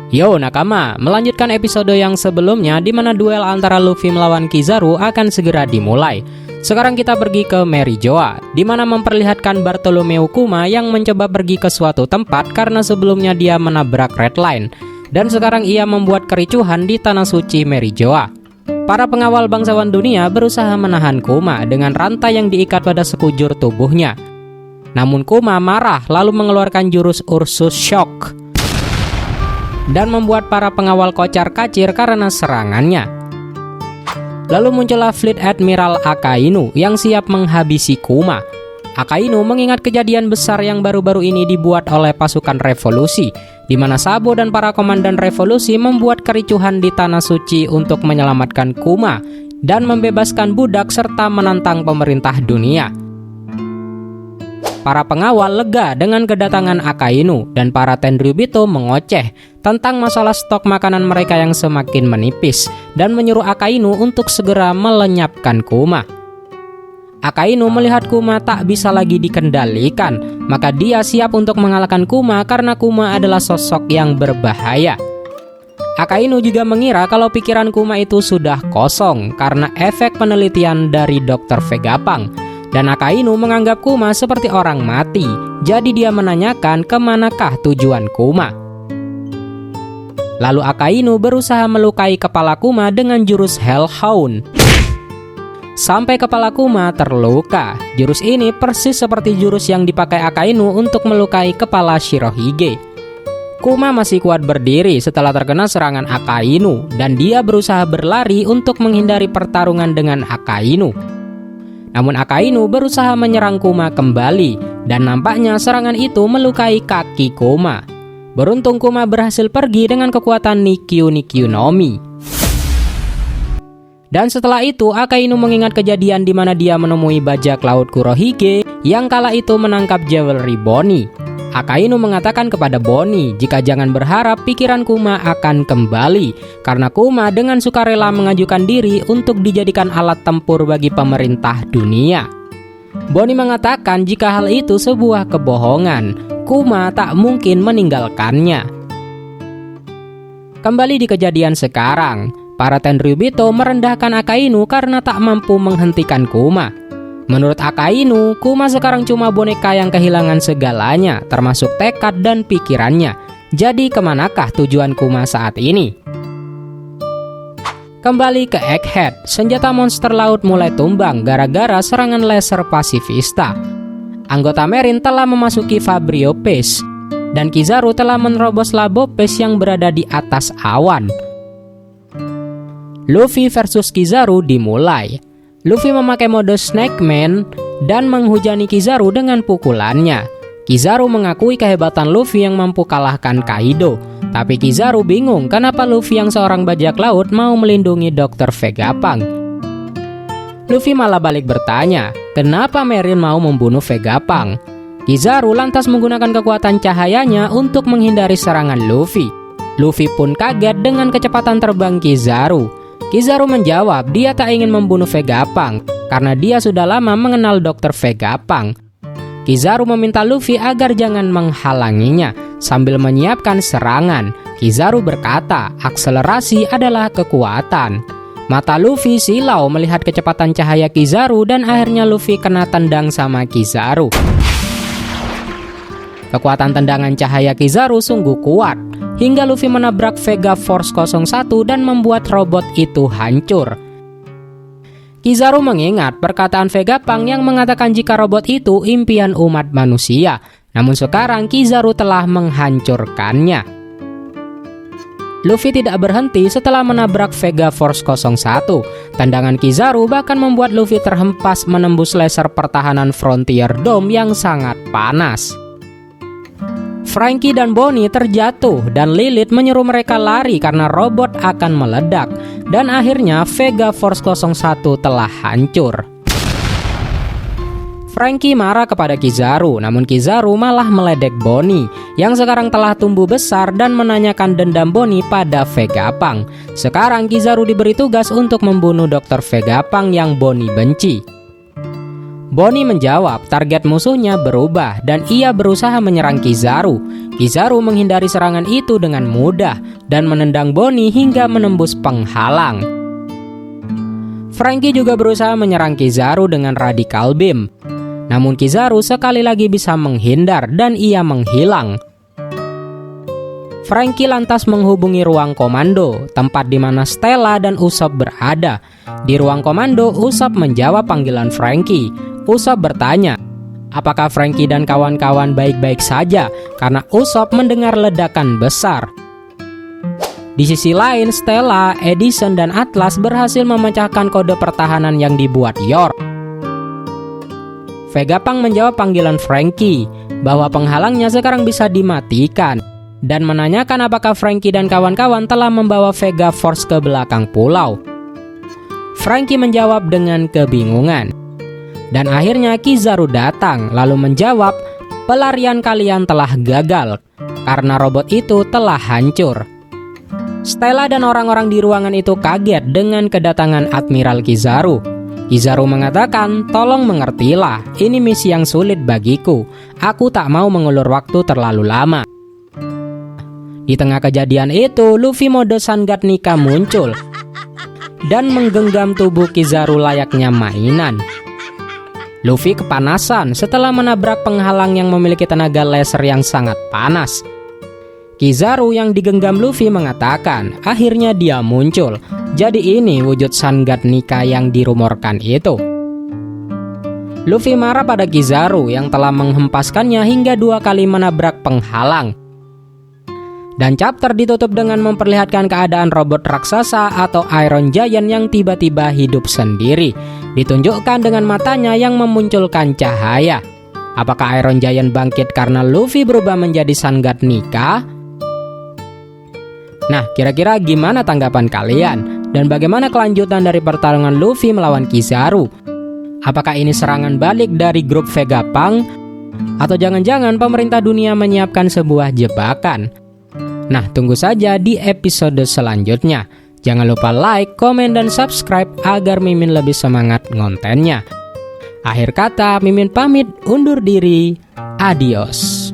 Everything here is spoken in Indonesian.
Yo nakama, melanjutkan episode yang sebelumnya di mana duel antara Luffy melawan Kizaru akan segera dimulai. Sekarang kita pergi ke Merijoa, di mana memperlihatkan Bartolomeo Kuma yang mencoba pergi ke suatu tempat karena sebelumnya dia menabrak Red Line. Dan sekarang ia membuat kericuhan di tanah suci Merijoa. Para pengawal bangsawan dunia berusaha menahan Kuma dengan rantai yang diikat pada sekujur tubuhnya. Namun Kuma marah lalu mengeluarkan jurus Ursus Shock dan membuat para pengawal kocar-kacir karena serangannya. Lalu muncullah Fleet Admiral Akainu yang siap menghabisi Kuma. Akainu mengingat kejadian besar yang baru-baru ini dibuat oleh pasukan revolusi, di mana Sabo dan para komandan revolusi membuat kericuhan di Tanah Suci untuk menyelamatkan Kuma dan membebaskan budak serta menantang pemerintah dunia. Para pengawal lega dengan kedatangan Akainu dan para Tenryubito mengoceh tentang masalah stok makanan mereka yang semakin menipis dan menyuruh Akainu untuk segera melenyapkan Kuma. Akainu melihat Kuma tak bisa lagi dikendalikan, maka dia siap untuk mengalahkan Kuma karena Kuma adalah sosok yang berbahaya. Akainu juga mengira kalau pikiran Kuma itu sudah kosong karena efek penelitian dari Dr. Vegapunk. Dan Akainu menganggap Kuma seperti orang mati, jadi dia menanyakan kemanakah tujuan Kuma. Lalu Akainu berusaha melukai kepala Kuma dengan jurus Hellhound. Sampai kepala Kuma terluka. Jurus ini persis seperti jurus yang dipakai Akainu untuk melukai kepala Shirohige. Kuma masih kuat berdiri setelah terkena serangan Akainu, dan dia berusaha berlari untuk menghindari pertarungan dengan Akainu. Namun Akainu berusaha menyerang Kuma kembali, dan nampaknya serangan itu melukai kaki Kuma. Beruntung Kuma berhasil pergi dengan kekuatan Nikkyu no Mi. Dan setelah itu Akainu mengingat kejadian di mana dia menemui bajak laut Kurohige yang kala itu menangkap Jewelry Bonnie. Akainu mengatakan kepada Bonnie jika jangan berharap pikiran Kuma akan kembali karena Kuma dengan sukarela mengajukan diri untuk dijadikan alat tempur bagi pemerintah dunia. Bonnie mengatakan jika hal itu sebuah kebohongan, Kuma tak mungkin meninggalkannya. Kembali di kejadian sekarang, para Tenryubito merendahkan Akainu karena tak mampu menghentikan Kuma. Menurut Akainu, Kuma sekarang cuma boneka yang kehilangan segalanya, termasuk tekad dan pikirannya. Jadi kemanakah tujuan Kuma saat ini? Kembali ke Egghead, senjata monster laut mulai tumbang gara-gara serangan laser pasifista. Anggota Marine telah memasuki Fabrio Pace, dan Kizaru telah menerobos Labo Pace yang berada di atas awan. Luffy versus Kizaru dimulai. Luffy memakai mode Snake Man dan menghujani Kizaru dengan pukulannya. Kizaru mengakui kehebatan Luffy yang mampu kalahkan Kaido. Tapi Kizaru bingung kenapa Luffy yang seorang bajak laut mau melindungi Dr. Vegapunk. Luffy malah balik bertanya, kenapa Marine mau membunuh Vegapunk? Kizaru lantas menggunakan kekuatan cahayanya untuk menghindari serangan Luffy. Luffy pun kaget dengan kecepatan terbang Kizaru. Kizaru menjawab dia tak ingin membunuh Vegapunk karena dia sudah lama mengenal Dr. Vegapunk. Kizaru meminta Luffy agar jangan menghalanginya sambil menyiapkan serangan. Kizaru berkata, akselerasi adalah kekuatan. Mata Luffy silau melihat kecepatan cahaya Kizaru dan akhirnya Luffy kena tendang sama Kizaru. Kekuatan tendangan cahaya Kizaru sungguh kuat, hingga Luffy menabrak Vega Force 01 dan membuat robot itu hancur. Kizaru mengingat perkataan Vegapunk yang mengatakan jika robot itu impian umat manusia. Namun sekarang Kizaru telah menghancurkannya. Luffy tidak berhenti setelah menabrak Vega Force 01. Tendangan Kizaru bahkan membuat Luffy terhempas menembus laser pertahanan Frontier Dome yang sangat panas. Franky dan Bonnie terjatuh dan Lilith menyuruh mereka lari karena robot akan meledak. Dan akhirnya Vega Force 01 telah hancur. Franky marah kepada Kizaru, namun Kizaru malah meledek Bonnie yang sekarang telah tumbuh besar dan menanyakan dendam Bonnie pada Vegapunk. Sekarang Kizaru diberi tugas untuk membunuh Dr. Vegapunk yang Bonnie benci. Bonnie menjawab target musuhnya berubah dan ia berusaha menyerang Kizaru. Kizaru menghindari serangan itu dengan mudah dan menendang Bonnie hingga menembus penghalang. Franky juga berusaha menyerang Kizaru dengan Radical Beam. Namun Kizaru sekali lagi bisa menghindar dan ia menghilang. Franky lantas menghubungi ruang komando, tempat di mana Stella dan Usopp berada. Di ruang komando, Usopp menjawab panggilan Franky. Usopp bertanya, apakah Franky dan kawan-kawan baik-baik saja karena Usopp mendengar ledakan besar. Di sisi lain, Stella, Edison, dan Atlas berhasil memecahkan kode pertahanan yang dibuat York. Vegapunk menjawab panggilan Franky bahwa penghalangnya sekarang bisa dimatikan dan menanyakan apakah Franky dan kawan-kawan telah membawa Vega Force ke belakang pulau. Franky menjawab dengan kebingungan. Dan akhirnya Kizaru datang lalu menjawab, pelarian kalian telah gagal karena robot itu telah hancur. Stella dan orang-orang di ruangan itu kaget dengan kedatangan Admiral Kizaru. Kizaru mengatakan, tolong mengertilah, ini misi yang sulit bagiku. Aku tak mau mengulur waktu terlalu lama. Di tengah kejadian itu, Luffy mode Sun God Nika muncul dan menggenggam tubuh Kizaru layaknya mainan. Luffy kepanasan setelah menabrak penghalang yang memiliki tenaga laser yang sangat panas. Kizaru yang digenggam Luffy mengatakan, akhirnya dia muncul. Jadi ini wujud Sun God Nika yang dirumorkan itu. Luffy marah pada Kizaru yang telah menghempaskannya hingga 2 kali menabrak penghalang. Dan chapter ditutup dengan memperlihatkan keadaan robot raksasa atau Iron Giant yang tiba-tiba hidup sendiri. Ditunjukkan dengan matanya yang memunculkan cahaya. Apakah Iron Giant bangkit karena Luffy berubah menjadi Sun God Nika? Nah, kira-kira gimana tanggapan kalian? Dan bagaimana kelanjutan dari pertarungan Luffy melawan Kizaru? Apakah ini serangan balik dari grup Vegapunk? Atau jangan-jangan pemerintah dunia menyiapkan sebuah jebakan? Nah, tunggu saja di episode selanjutnya. Jangan lupa like, komen, dan subscribe agar Mimin lebih semangat ngontennya. Akhir kata, Mimin pamit undur diri. Adios.